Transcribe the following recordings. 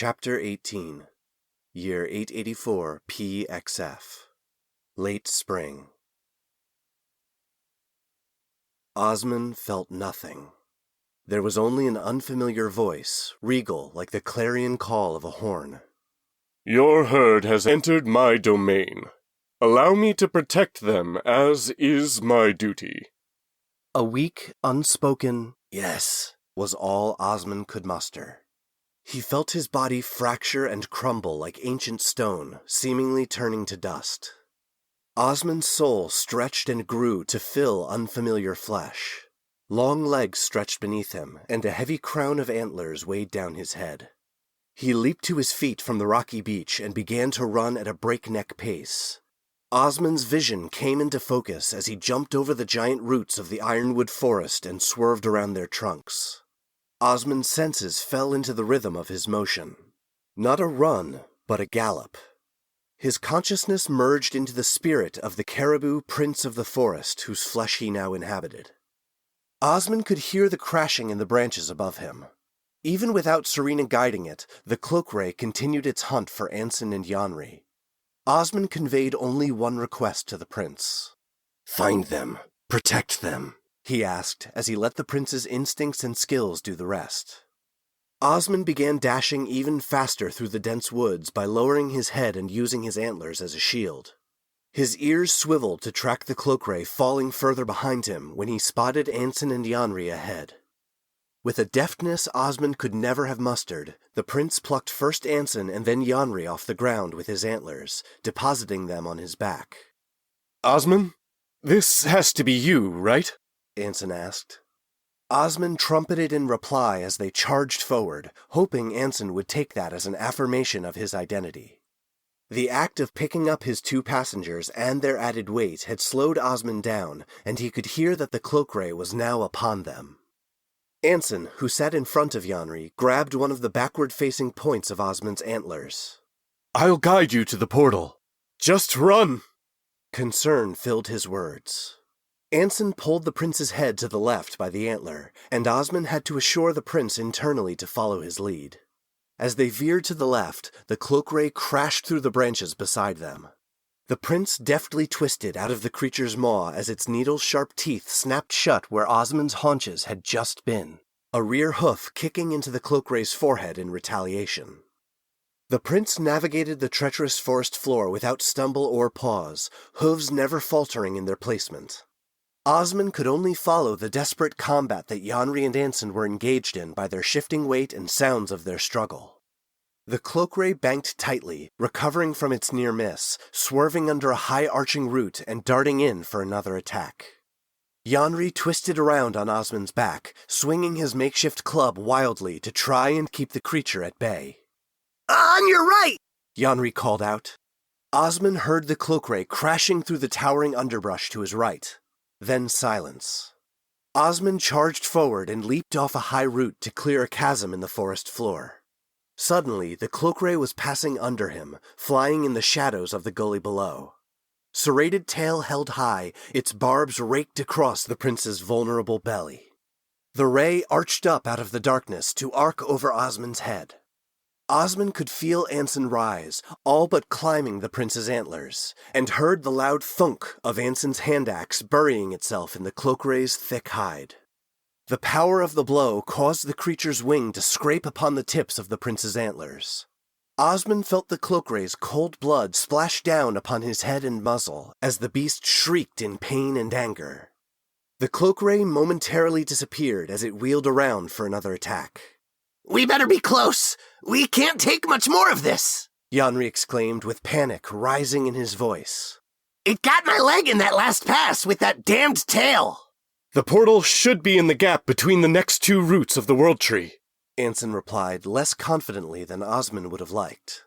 Chapter 18 Year 884 PXF Late Spring. Osmond felt nothing. There was only an unfamiliar voice, regal like the clarion call of a horn. Your herd has entered my domain. Allow me to protect them, as is my duty. A weak, unspoken yes was all Osmond could muster. He felt his body fracture and crumble like ancient stone, seemingly turning to dust. Osmond's soul stretched and grew to fill unfamiliar flesh. Long legs stretched beneath him, and a heavy crown of antlers weighed down his head. He leaped to his feet from the rocky beach and began to run at a breakneck pace. Osmond's vision came into focus as he jumped over the giant roots of the ironwood forest and swerved around their trunks. Osmond's senses fell into the rhythm of his motion. Not a run, but a gallop. His consciousness merged into the spirit of the caribou prince of the forest whose flesh he now inhabited. Osmond could hear the crashing in the branches above him. Even without Serena guiding it, the cloak ray continued its hunt for Anson and Yanri. Osmond conveyed only one request to the prince. "Find them. Protect them," he asked as he let the prince's instincts and skills do the rest. Osmond began dashing even faster through the dense woods by lowering his head and using his antlers as a shield. His ears swiveled to track the cloak ray falling further behind him when he spotted Anson and Yanri ahead. With a deftness Osmond could never have mustered, the prince plucked first Anson and then Yanri off the ground with his antlers, depositing them on his back. Osmond, this has to be you, right? Anson asked. Osmond trumpeted in reply as they charged forward, hoping Anson would take that as an affirmation of his identity. The act of picking up his two passengers and their added weight had slowed Osmond down, and he could hear that the cloak ray was now upon them. Anson, who sat in front of Yanri, grabbed one of the backward-facing points of Osmond's antlers. "I'll guide you to the portal. Just run!" Concern filled his words. Anson pulled the prince's head to the left by the antler, and Osmond had to assure the prince internally to follow his lead. As they veered to the left, the cloak ray crashed through the branches beside them. The prince deftly twisted out of the creature's maw as its needle-sharp teeth snapped shut where Osmond's haunches had just been, a rear hoof kicking into the cloak ray's forehead in retaliation. The prince navigated the treacherous forest floor without stumble or pause, hooves never faltering in their placement. Osmond could only follow the desperate combat that Yanri and Anson were engaged in by their shifting weight and sounds of their struggle. The cloak ray banked tightly, recovering from its near miss, swerving under a high-arching root and darting in for another attack. Yanri twisted around on Osmond's back, swinging his makeshift club wildly to try and keep the creature at bay. "On your right!" Yanri called out. Osmond heard the cloak ray crashing through the towering underbrush to his right. Then silence. Osmond charged forward and leaped off a high root to clear a chasm in the forest floor. Suddenly, the cloak ray was passing under him, flying in the shadows of the gully below. Serrated tail held high, its barbs raked across the prince's vulnerable belly. The ray arched up out of the darkness to arc over Osmond's head. Osmond could feel Anson rise, all but climbing the prince's antlers, and heard the loud thunk of Anson's hand axe burying itself in the cloak ray's thick hide. The power of the blow caused the creature's wing to scrape upon the tips of the prince's antlers. Osmond felt the cloak ray's cold blood splash down upon his head and muzzle as the beast shrieked in pain and anger. The cloak ray momentarily disappeared as it wheeled around for another attack. "We better be close! We can't take much more of this!" Yanri exclaimed with panic rising in his voice. "It got my leg in that last pass with that damned tail!" "The portal should be in the gap between the next two roots of the world tree," Anson replied less confidently than Osmond would have liked.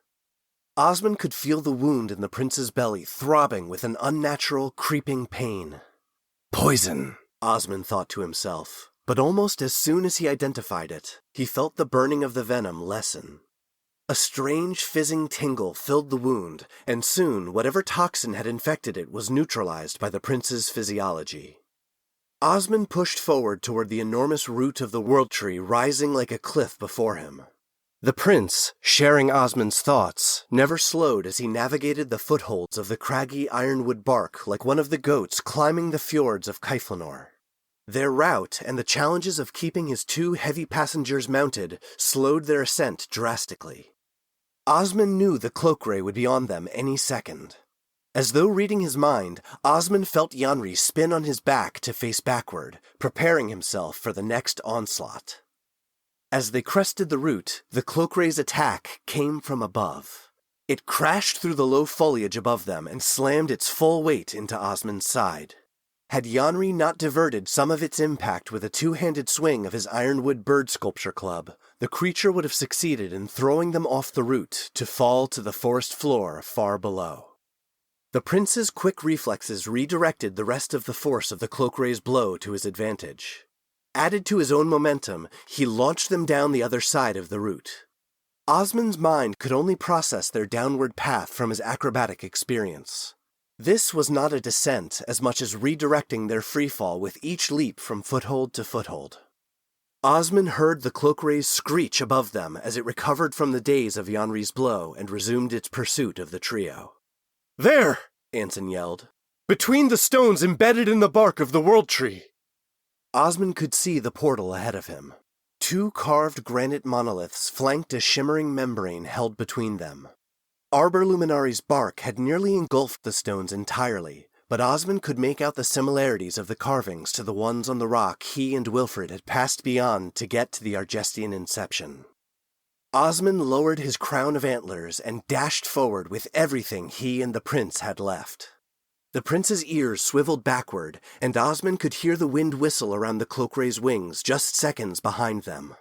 Osmond could feel the wound in the prince's belly throbbing with an unnatural, creeping pain. Poison, Osmond thought to himself, but almost as soon as he identified it, he felt the burning of the venom lessen. A strange fizzing tingle filled the wound, and soon whatever toxin had infected it was neutralized by the prince's physiology. Osmond pushed forward toward the enormous root of the world tree rising like a cliff before him. The prince, sharing Osmond's thoughts, never slowed as he navigated the footholds of the craggy ironwood bark like one of the goats climbing the fjords of Kaiflanor. Their route and the challenges of keeping his 2 heavy passengers mounted slowed their ascent drastically. Osmond knew the cloakray would be on them any second. As though reading his mind, Osmond felt Yanri spin on his back to face backward, preparing himself for the next onslaught. As they crested the route, the cloakray's attack came from above. It crashed through the low foliage above them and slammed its full weight into Osmond's side. Had Yanri not diverted some of its impact with a 2-handed swing of his ironwood bird sculpture club, the creature would have succeeded in throwing them off the route to fall to the forest floor far below. The prince's quick reflexes redirected the rest of the force of the cloakray's blow to his advantage. Added to his own momentum, he launched them down the other side of the route. Osmond's mind could only process their downward path from his acrobatic experience. This was not a descent as much as redirecting their freefall with each leap from foothold to foothold. Osmond heard the cloakray's screech above them as it recovered from the daze of Yanri's blow and resumed its pursuit of the trio. There! Anson yelled. Between the stones embedded in the bark of the world tree! Osmond could see the portal ahead of him. 2 carved granite monoliths flanked a shimmering membrane held between them. Arbor Luminari's bark had nearly engulfed the stones entirely, but Osmond could make out the similarities of the carvings to the ones on the rock he and Wilfred had passed beyond to get to the Argestian Inception. Osmond lowered his crown of antlers and dashed forward with everything he and the prince had left. The prince's ears swiveled backward, and Osmond could hear the wind whistle around the cloakray's wings just seconds behind them.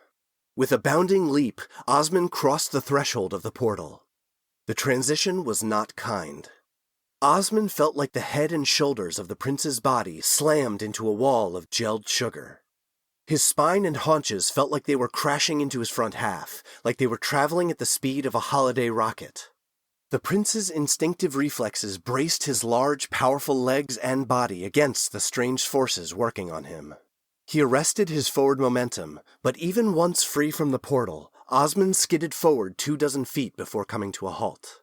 With a bounding leap, Osmond crossed the threshold of the portal. The transition was not kind. Osmond felt like the head and shoulders of the prince's body slammed into a wall of gelled sugar. His spine and haunches felt like they were crashing into his front half, like they were traveling at the speed of a holiday rocket. The prince's instinctive reflexes braced his large, powerful legs and body against the strange forces working on him. He arrested his forward momentum, but even once free from the portal, Osmond skidded forward 24 feet before coming to a halt.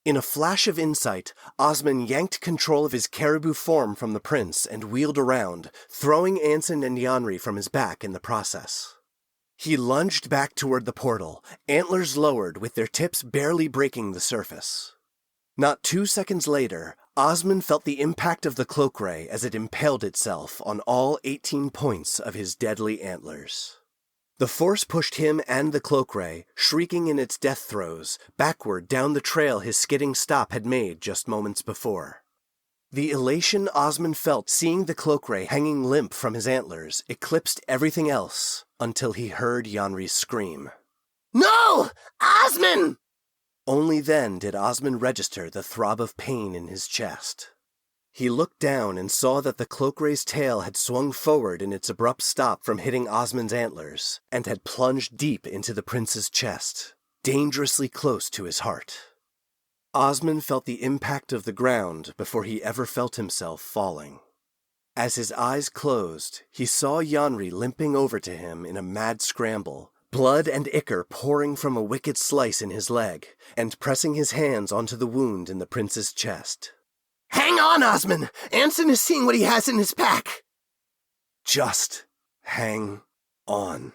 In a flash of insight, Osmond yanked control of his caribou form from the prince and wheeled around, throwing Anson and Yanri from his back in the process. He lunged back toward the portal, antlers lowered with their tips barely breaking the surface. Not 2 seconds later, Osmond felt the impact of the cloakray as it impaled itself on all 18 points of his deadly antlers. The force pushed him and the cloakray, shrieking in its death throes, backward down the trail his skidding stop had made just moments before. The elation Osmond felt seeing the cloakray hanging limp from his antlers eclipsed everything else until he heard Yanri's scream. No! Osmond! Only then did Osmond register the throb of pain in his chest. He looked down and saw that the cloakray's tail had swung forward in its abrupt stop from hitting Osmond's antlers and had plunged deep into the prince's chest, dangerously close to his heart. Osmond felt the impact of the ground before he ever felt himself falling. As his eyes closed, he saw Yanri limping over to him in a mad scramble, blood and ichor pouring from a wicked slice in his leg, and pressing his hands onto the wound in the prince's chest. Hang on, Osmond! Anson is seeing what he has in his pack! Just hang on.